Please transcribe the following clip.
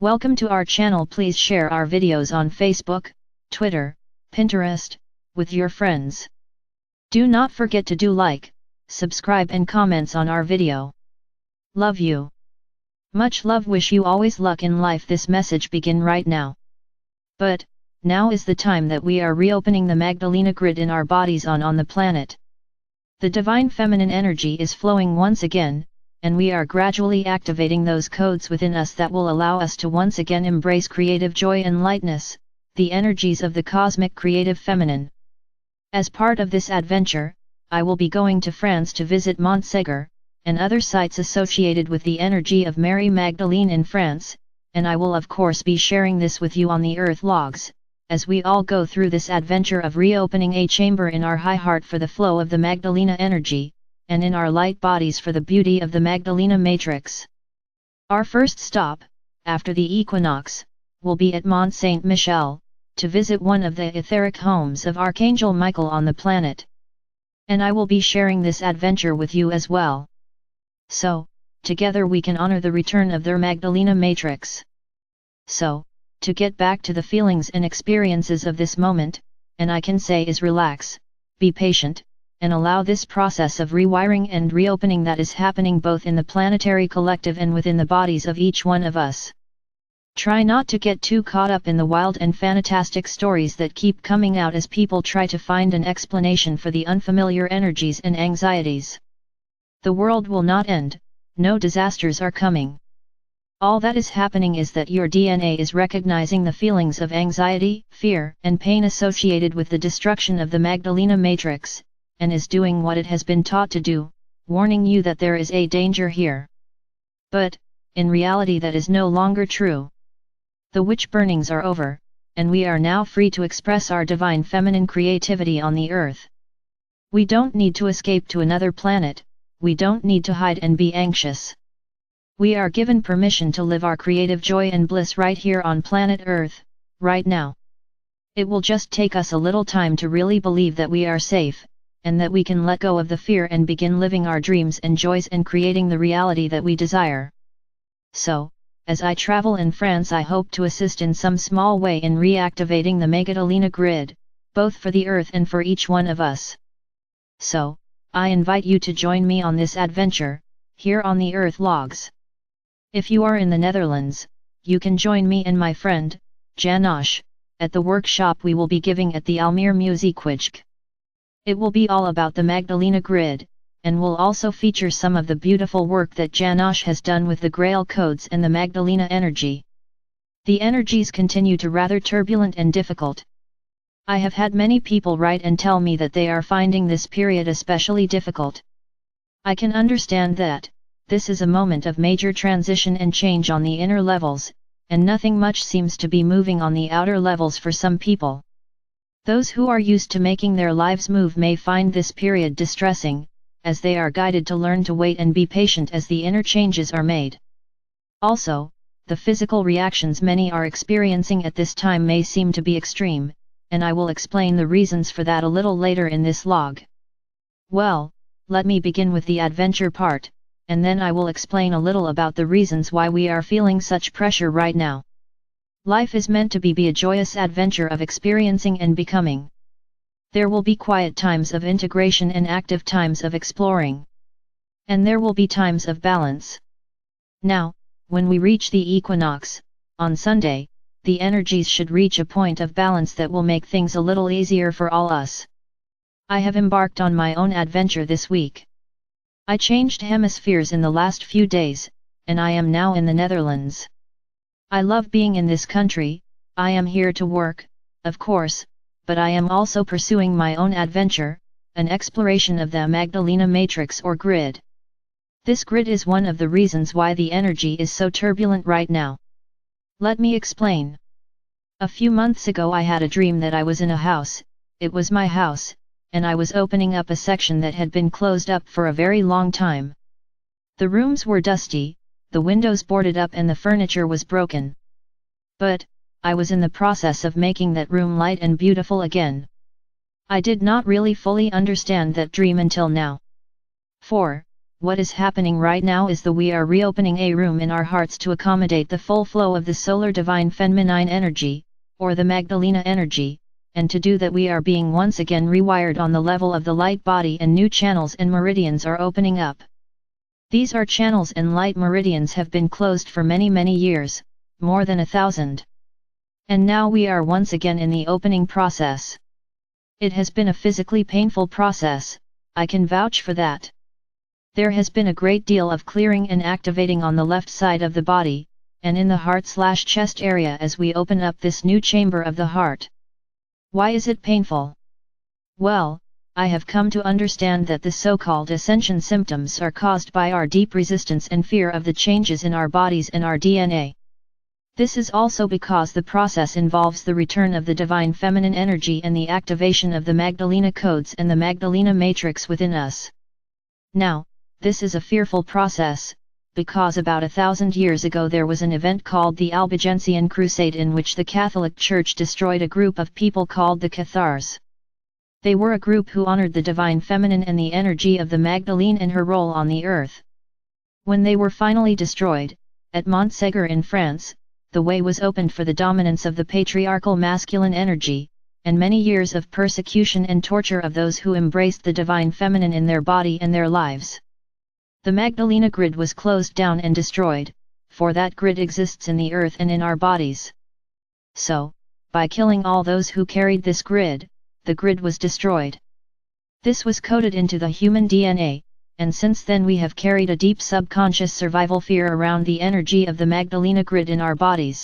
Welcome to our channel. Please share our videos on Facebook, Twitter, Pinterest, with your friends. Do not forget to do like, subscribe and comments on our video. Love you. Much love. Wish you always luck in life. This message begin right now. But, now is the time that we are reopening the Magdalena grid in our bodies on the planet. The divine feminine energy is flowing once again, and we are gradually activating those codes within us that will allow us to once again embrace creative joy and lightness, the energies of the cosmic creative feminine. As part of this adventure, I will be going to France to visit Montségur, and other sites associated with the energy of Mary Magdalene in France, and I will of course be sharing this with you on the Earth Logs, as we all go through this adventure of reopening a chamber in our high heart for the flow of the Magdalena energy, and in our light bodies for the beauty of the Magdalena matrix. Our first stop, after the equinox, will be at Mont Saint-Michel, to visit one of the etheric homes of Archangel Michael on the planet. And I will be sharing this adventure with you as well. So, together we can honor the return of their Magdalena matrix. So, to get back to the feelings and experiences of this moment, and I can say is relax, be patient, and allow this process of rewiring and reopening that is happening both in the planetary collective and within the bodies of each one of us. Try not to get too caught up in the wild and fantastic stories that keep coming out as people try to find an explanation for the unfamiliar energies and anxieties. The world will not end, no disasters are coming. All that is happening is that your DNA is recognizing the feelings of anxiety, fear, and pain associated with the destruction of the Magdalena matrix, and is doing what it has been taught to do, warning you that there is a danger here. But, in reality that is no longer true. The witch burnings are over, and we are now free to express our divine feminine creativity on the earth. We don't need to escape to another planet, we don't need to hide and be anxious. We are given permission to live our creative joy and bliss right here on planet Earth, right now. It will just take us a little time to really believe that we are safe, and that we can let go of the fear and begin living our dreams and joys and creating the reality that we desire. So, as I travel in France, I hope to assist in some small way in reactivating the Magdalena grid, both for the Earth and for each one of us. So, I invite you to join me on this adventure, here on the Earth Logs. If you are in the Netherlands, you can join me and my friend, Janosch, at the workshop we will be giving at the Almere Muziekwijke. It will be all about the Magdalena grid, and will also feature some of the beautiful work that Janosch has done with the Grail codes and the Magdalena energy. The energies continue to rather turbulent and difficult. I have had many people write and tell me that they are finding this period especially difficult. I can understand that. This is a moment of major transition and change on the inner levels, and nothing much seems to be moving on the outer levels for some people. Those who are used to making their lives move may find this period distressing, as they are guided to learn to wait and be patient as the inner changes are made. Also, the physical reactions many are experiencing at this time may seem to be extreme, and I will explain the reasons for that a little later in this log. Well, let me begin with the adventure part, and then I will explain a little about the reasons why we are feeling such pressure right now. Life is meant to be a joyous adventure of experiencing and becoming. There will be quiet times of integration and active times of exploring. And there will be times of balance. Now, when we reach the equinox, on Sunday, the energies should reach a point of balance that will make things a little easier for all us. I have embarked on my own adventure this week. I changed hemispheres in the last few days, and I am now in the Netherlands. I love being in this country, I am here to work, of course, but I am also pursuing my own adventure, an exploration of the Magdalena matrix or grid. This grid is one of the reasons why the energy is so turbulent right now. Let me explain. A few months ago I had a dream that I was in a house, it was my house, and I was opening up a section that had been closed up for a very long time. The rooms were dusty, the windows boarded up and the furniture was broken. But, I was in the process of making that room light and beautiful again. I did not really fully understand that dream until now. For, what is happening right now is that we are reopening a room in our hearts to accommodate the full flow of the solar divine feminine energy, or the Magdalena energy, and to do that we are being once again rewired on the level of the light body, and new channels and meridians are opening up. These are channels and light meridians have been closed for many years, more than 1,000. And now we are once again in the opening process. It has been a physically painful process, I can vouch for that. There has been a great deal of clearing and activating on the left side of the body, and in the heart/chest area as we open up this new chamber of the heart. Why is it painful? Well, I have come to understand that the so-called ascension symptoms are caused by our deep resistance and fear of the changes in our bodies and our DNA. This is also because the process involves the return of the divine feminine energy and the activation of the Magdalena codes and the Magdalena matrix within us. Now, this is a fearful process, because about 1,000 years ago there was an event called the Albigensian Crusade in which the Catholic Church destroyed a group of people called the Cathars. They were a group who honored the divine feminine and the energy of the Magdalene and her role on the earth. When they were finally destroyed, at Montségur in France, the way was opened for the dominance of the patriarchal masculine energy, and many years of persecution and torture of those who embraced the divine feminine in their body and their lives. The Magdalena grid was closed down and destroyed, for that grid exists in the earth and in our bodies. So, by killing all those who carried this grid, the grid was destroyed. This was coded into the human DNA, and since then we have carried a deep subconscious survival fear around the energy of the Magdalena grid in our bodies.